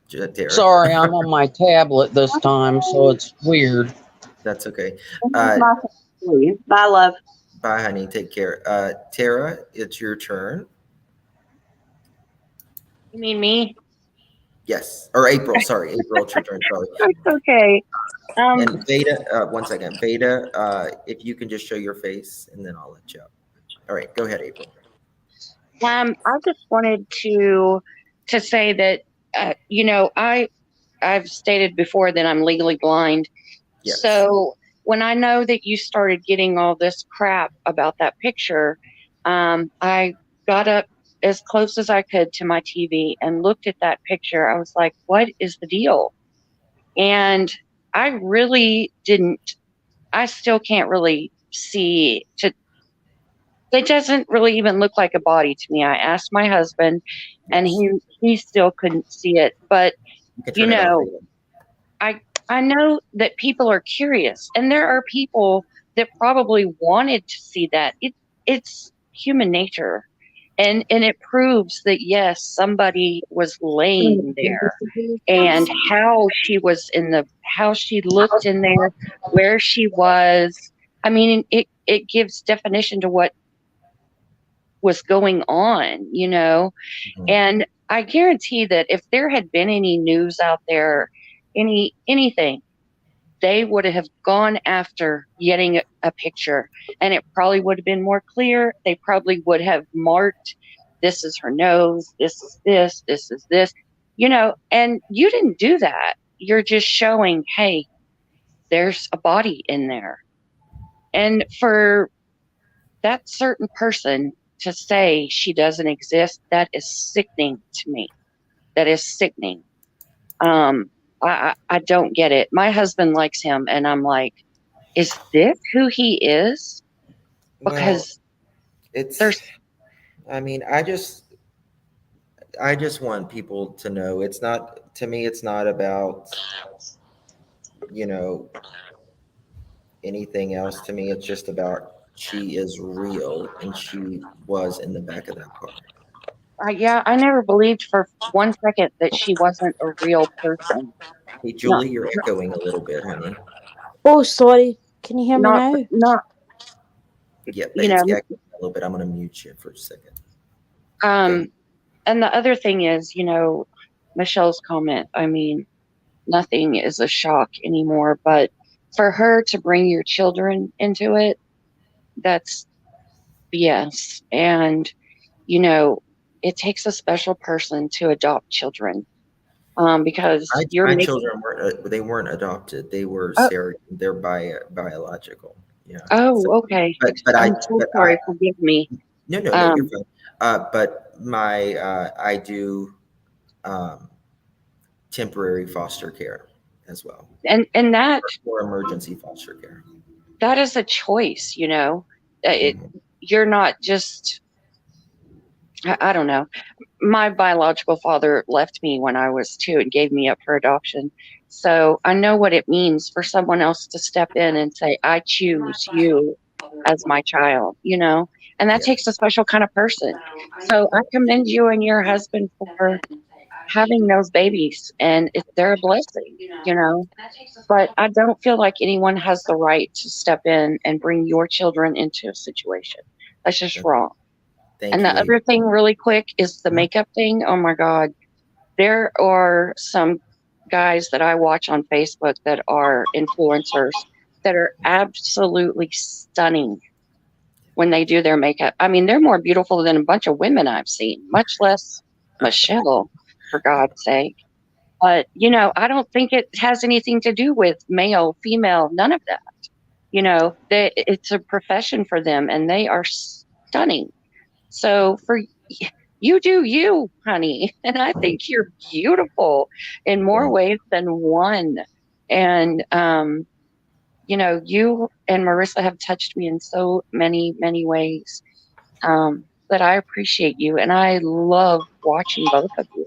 Tara. Sorry, I'm on my tablet this time, so it's weird. That's okay. here's Uh, my thing for you. Bye, love. bye, honey. Take care. Tara, it's your turn. You mean me? Yes, or April. Sorry, April, it's your turn. Sorry. It's okay. Um, And Veda, one second. Veda, if you can just show your face, and then I'll let you up. All right, go ahead, April. I just wanted to say that I've stated before that I'm legally blind. Yes. So when I know that you started getting all this crap about that picture, I got up as close as I could to my TV and looked at that picture. I was like, what is the deal? And I really didn't, I still can't really see to, it doesn't really even look like a body to me. I asked my husband and Yes. he still couldn't see it. But, You can you turn it off, know, Veda. I know that people are curious, and there are people that probably wanted to see that. It's human nature, and it proves that yes, somebody was laying there, and how she looked in there, where she was. I mean, it gives definition to what was going on, Mhm. and I guarantee that if there had been any news out there, anything, they would have gone after getting a picture, and it probably would have been more clear. They probably would have marked, this is her nose, this is this is this, and you didn't do that. You're just showing, hey, there's a body in there. And for that certain person to say she doesn't exist, that is sickening to me. That is sickening. Um, I don't get it. My husband likes him, and I'm like, is this who he is? Well, Because it's. there's I mean, I just want people to know it's not. To me, it's not about you know anything else. To me, it's just about she is real, and she was in the back of that car. yeah, I never believed for one second that she wasn't a real person. Hey, Not Julie, you're echoing a little bit, honey. Oh, sorry. Can you hear me not now? not Yeah, you it's know. echoing a little bit. I'm gonna mute you for a second. Go ahead. Um, and the other thing is, Michelle's comment. I mean, nothing is a shock anymore, but for her to bring your children into it, that's BS. And, you know, it takes a special person to adopt children, because you're My making. children weren't they weren't adopted. They were Oh, they're biological. Yeah. So, oh, okay. but I'm so I sorry. Forgive me. no, you're Um, fine. But my I do um, temporary foster care as well, and that or emergency foster care. that is a choice, you know. It Mhm. You're not just. I don't know. My biological father left me when I was 2 and gave me up for adoption. So I know what it means for someone else to step in and say, I choose you as my child, you know, and that Yeah. takes a special kind of person. So I commend you and your husband for having those babies, and they're a blessing, you know. But I don't feel like anyone has the right to step in and bring your children into a situation. That's just wrong. And Thank the you, other thing, really quick, is the Mhm. makeup thing. Oh my God. There are some guys that I watch on Facebook that are influencers that are absolutely stunning when they do their makeup. I mean, they're more beautiful than a bunch of women I've seen, much less Michelle, for God's sake. But, you know, I don't think it has anything to do with male, female, none of that. You know, it's a profession for them and they are stunning. So for you do you, honey. And I think you're beautiful in more Thank ways than one. And you know, you and Marissa have touched me in so many, many ways. That I appreciate you and I love watching both of you.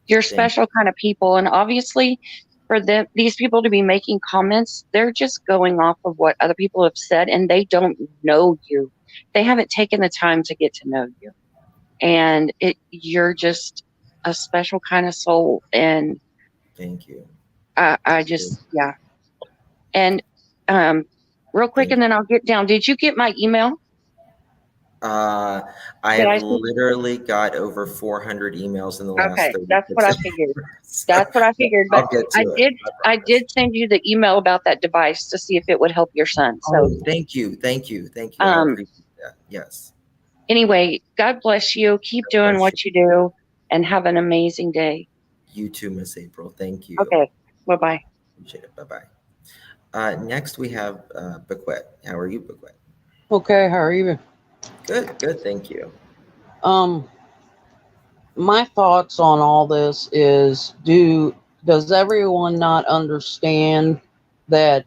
You're thank special kind of people. And obviously for them these people to be making comments, they're just going off of what other people have said and they don't know you. They haven't taken the time to get to know you, and you're just a special kind of soul. And thank you. I just, yeah. And um real quick Thank and then I'll get down. Did you get my email? Uh, I Did have I see? literally got over 400 emails in the last Okay, 36 that's what I figured. so, That's what I figured. I'll But get to I it. did I I promise. did send you the email about that device to see if it would help your son. So Oh, thank you. Thank you. Thank you. I um appreciate that. Yes. anyway, God bless you. Keep God doing bless you. what you do and have an amazing day. You too, Miss April. Thank you. Okay. Bye-bye. Appreciate it. Bye bye. Next, we have Bequet. How are you, Bequet? Okay, how are you? Good. Good. Thank you. Um, my thoughts on all this is does everyone not understand that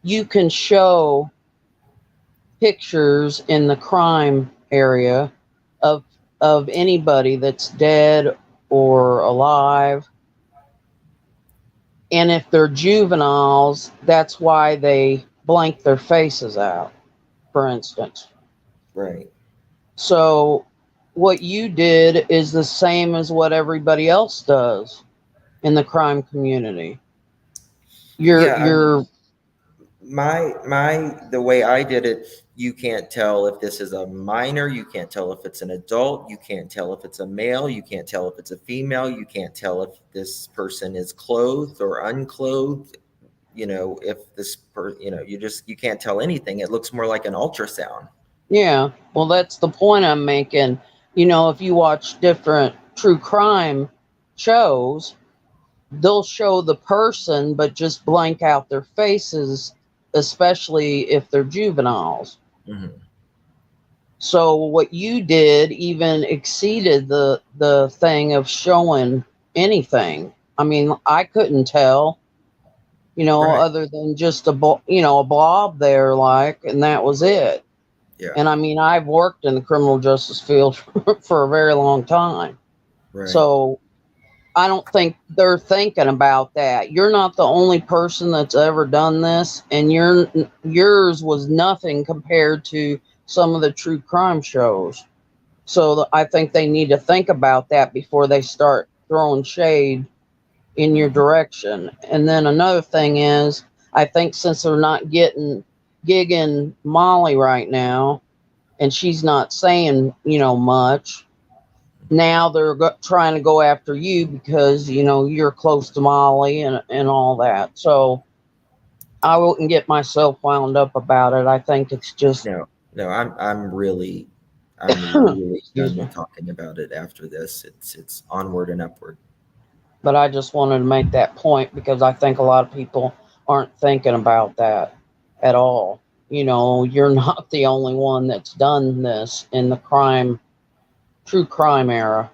you can show pictures in the crime area of anybody that's dead or alive, and if they're juveniles, that's why they blank their faces out, for instance. Right. So what you did is the same as what everybody else does in the crime community. You're Yeah. you're The way I did it, you can't tell if this is a minor, you can't tell if it's an adult, you can't tell if it's a male, you can't tell if it's a female, you can't tell if this person is clothed or unclothed. If you can't tell anything. It looks more like an ultrasound. Yeah, well, that's the point I'm making. If you watch different true crime shows, they'll show the person but just blank out their faces, especially if they're juveniles. Hmm. So what you did even exceeded the thing of showing anything. I mean, I couldn't tell, Right. other than just a blob there, like, and that was it. Yeah. And I mean, I've worked in the criminal justice field for a very long time. Right. So I don't think they're thinking about that. You're not the only person that's ever done this, and yours was nothing compared to some of the true crime shows. So I think they need to think about that before they start throwing shade in your Hmm. direction. And then another thing is, I think since they're not getting gigging Molly right now, and she's not saying, much, now they're trying to go after you because you're close to Molly and all that. So I wouldn't get myself wound up about it. I think it's just No, I'm really excuse done me. with talking about it after this. It's onward and upward. But I just wanted to make that point because I think a lot of people aren't thinking about that at all. You're not the only one that's done this in the true crime era.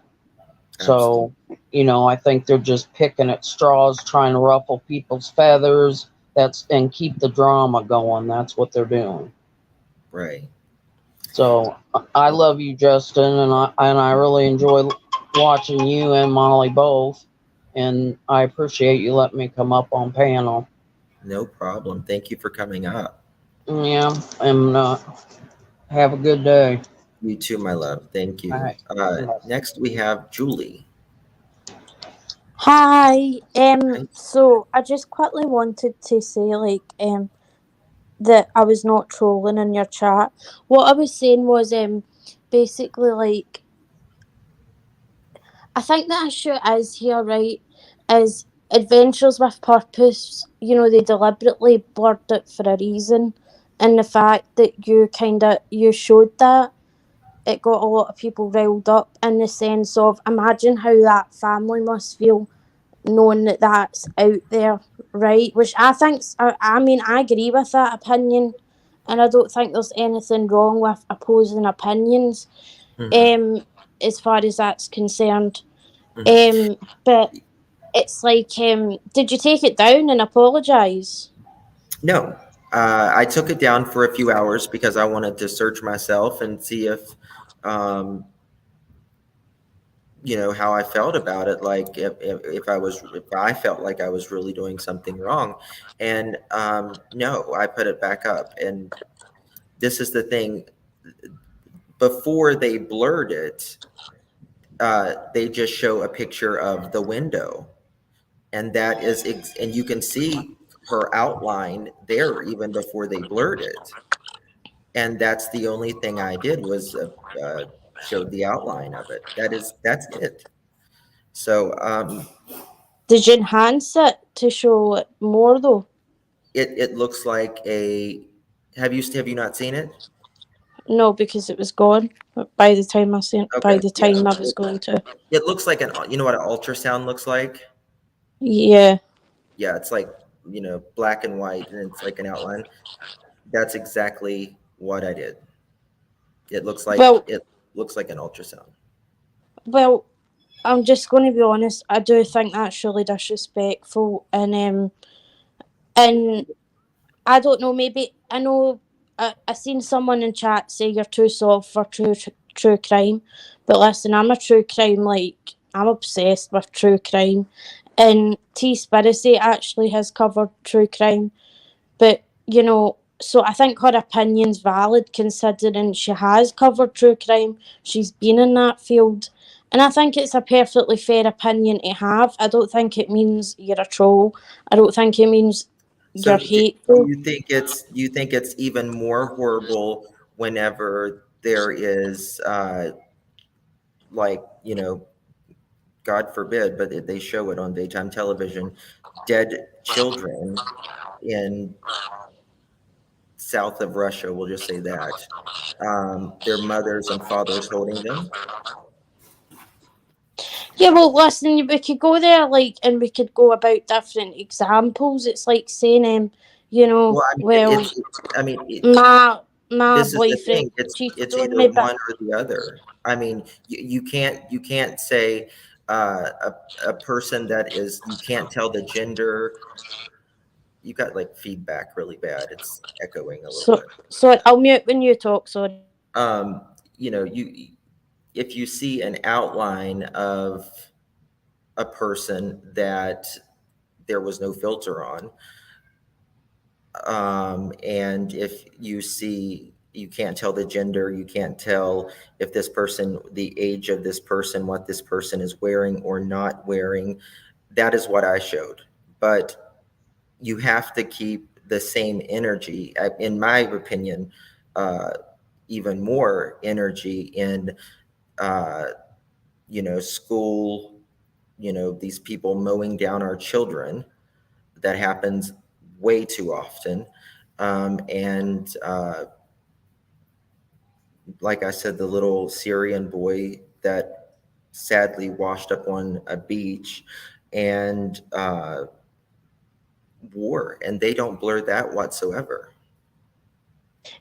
Absolutely. So, I think they're just picking at straws, trying to ruffle people's feathers. And keep the drama going. That's what they're doing. Right. So I love you, Justin, and I really enjoy watching you and Molly both. And I appreciate you letting me come up on panel. No problem. Thank you for coming up. Yeah, and have a good day. You too, my love. Thank All you. right. Next we have Julie. Hi. Hi. So I just quickly wanted to say, that I was not trolling in your chat. What I was saying was, basically, I think the issue is here, right? Is Adventures with Purpose. They deliberately blurred it for a reason, and the fact that you showed that, it got a lot of people riled up in the sense of, imagine how that family must feel knowing that that's out there, right? Which I think, I mean, I agree with that opinion, and I don't think there's anything wrong with opposing opinions, Mhm, as far as that's concerned. mhm. But it's like, did you take it down and apologise? No, I took it down for a few hours because I wanted to search myself and see if, um, how I felt about it. Like if I felt like I was really doing something wrong, and no, I put it back up. And this is the thing: before they blurred it, they just show a picture of the window, and and you can see her outline there even before they blurred it. And that's the only thing I did was showed the outline of it. That's it. So Did you enhance it to show it more though? it looks like a. Have you not seen it? No, because it was gone by the time by Okay, the yeah. time I was going to. It looks like you know what an ultrasound looks like? Yeah. Yeah, it's like, black and white and it's like an outline. That's exactly what I did. It looks like Well, it looks like an ultrasound. well, I'm just going to be honest. I do think that's really disrespectful, and I don't know. Maybe I know. I seen someone in chat say you're too soft for true crime, but listen, I'm a true crime. I'm obsessed with true crime, and T Spiracy actually has covered true crime. But so I think her opinion's valid considering she has covered true crime. She's been in that field. And I think it's a perfectly fair opinion to have. I don't think it means you're a troll. I don't think it means So you're do hateful. you think it's even more horrible whenever there is like, God forbid, but they show it on daytime television, dead children in south of Russia, we'll just say that. Their mothers and fathers holding them. Yeah, well, listen, we could go there, and we could go about different examples. It's like saying, Well, I mean, well, I mean, my this is the boyfriend thing. It's cheated it's on either me, but one or the other. I mean, you can't say a person that is you can't tell the gender. You got like feedback really bad. It's echoing a little so bit. I'll mute when you talk. Sorry. Um, you if you see an outline of a person that there was no filter on, and if you can't tell the gender, you can't tell if this person, the age of this person, what this person is wearing or not wearing. That is what I showed. But you have to keep the same energy, in my opinion, uh, even more energy in uh, school, these people mowing down our children. That happens way too often. And like I said, the little Syrian boy that sadly washed up on a beach, and war, and they don't blur that whatsoever.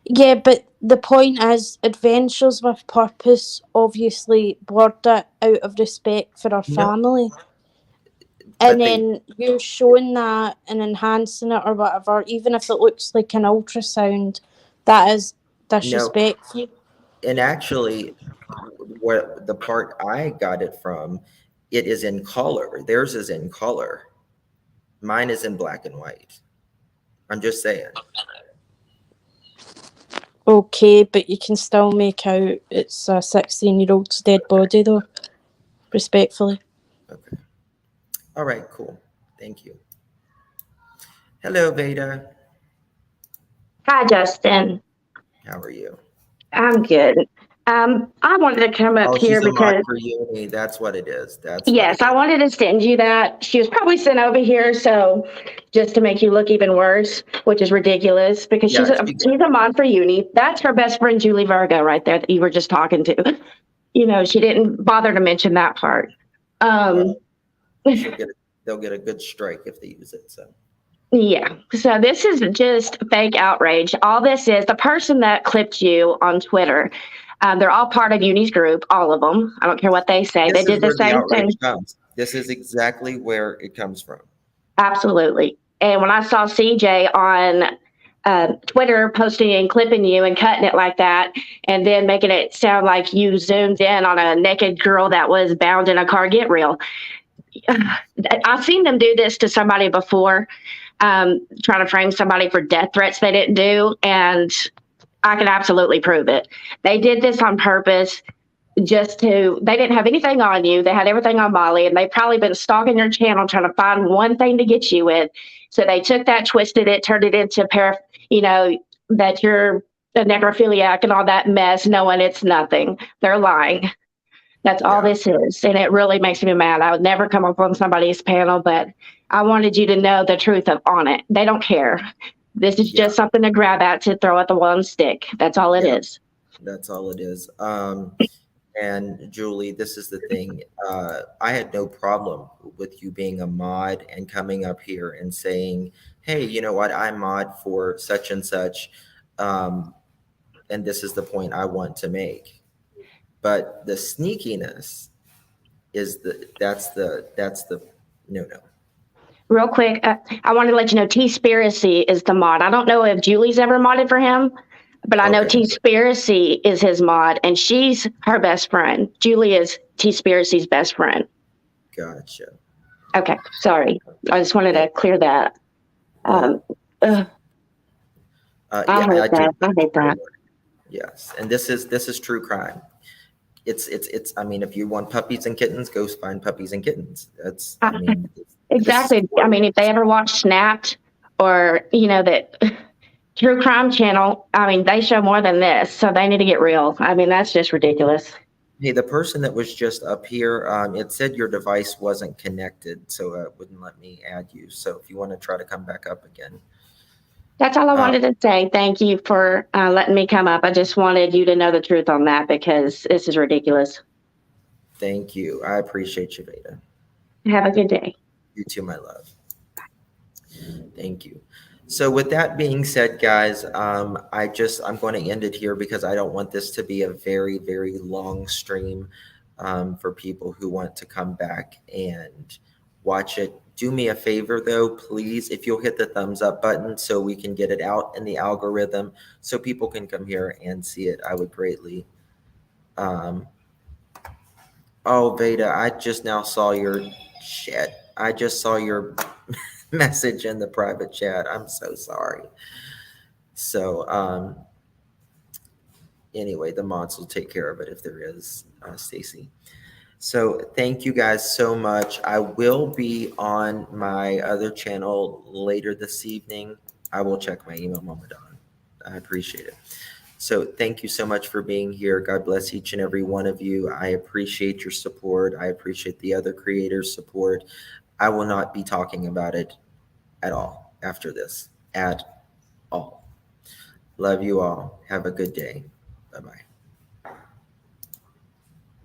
Yeah, but the point is, Adventures with Purpose obviously blurred it out of respect for our No, family. but And then you're showing that and enhancing it or whatever, even if it looks like an ultrasound, that is no, disrespectful. and actually, what the part I got it from, it is in color. Theirs is in color. Mine is in black and white. I'm just saying. Okay, but you can still make out it's a 16-year-old's dead body, though, respectfully. Okay. All right, cool. Thank you. Hello, Veda. Hi, Justin. How are you? I'm good. I wanted to come up Oh, here she's a mod because, for Uni. That's what it is. That's what it yes, is. I wanted to send you that. She was probably sent over here, so just to make you look even worse, which is ridiculous because Yeah, she's a mod for uni. That's her best friend, Julie Virgo, right there that you were just talking to. She didn't bother to mention that part. well, they'll get a good strike if they use it. So Yeah. So this is just fake outrage. All this is the person that clipped you on Twitter. They're all part of Uni's group, all of them. I don't care what they say. They this is did the where the same thing. outrage comes. This is exactly where it comes from. Absolutely. And when I saw CJ on Twitter posting and clipping you and cutting it like that, and then making it sound like you zoomed in on a naked girl that was bound in a car, get real. I've seen them do this to somebody before, trying to frame somebody for death threats they didn't do, and I can absolutely prove it. They did this on purpose they didn't have anything on you. They had everything on Molly, and they've probably been stalking your channel trying to find one thing to get you with. So they took that, twisted it, turned it into that you're a necrophiliac and all that mess, knowing it's nothing. They're lying. That's all this is. And it really makes me mad. I would never come up on somebody's panel, but I wanted you to know the truth on it. They don't care. This is just something to grab at to throw at the one stick. That's all it is. That's all it is. And Julie, this is the thing. I had no problem with you being a mod and coming up here and saying, hey, you know what? I'm mod for such and such. And this is the point I want to make. But the sneakiness is that's the no. Real quick, I wanted to let you know T-Spiracy is the mod. I don't know if Julie's ever modded for him, but I know T-Spiracy is his mod, and she's her best friend. Julie is T-Spiracy's best friend. Gotcha. Okay, sorry. I just wanted to clear that. I hate that. Yes, and this is true crime. It's. I mean, if you want puppies and kittens, go find puppies and kittens. That's. I mean, exactly. I mean, if they ever watch Snapped or that True Crime Channel, I mean, they show more than this, so they need to get real. I mean, that's just ridiculous. Hey, the person that was just up here, it said your device wasn't connected, so it wouldn't let me add you. So if you want to try to come back up again. That's all I wanted to say. Thank you for letting me come up. I just wanted you to know the truth on that because this is ridiculous. Thank you. I appreciate you, Veda. Have a good day. You too, my love. Thank you. So with that being said, guys, I'm going to end it here because I don't want this to be a very, very long stream for people who want to come back and watch it. Do me a favor, though, please, if you'll hit the thumbs up button so we can get it out in the algorithm so people can come here and see it. I would greatly. Oh, Veda, I just now saw your shit. I just saw your message in the private chat. I'm so sorry. So anyway, the mods will take care of it if there is, Stacy. So thank you guys so much. I will be on my other channel later this evening. I will check my email, Mama Dawn. I appreciate it. So thank you so much for being here. God bless each and every one of you. I appreciate your support. I appreciate the other creators' support. I will not be talking about it at all after this, at all. Love you all. Have a good day. Bye-bye.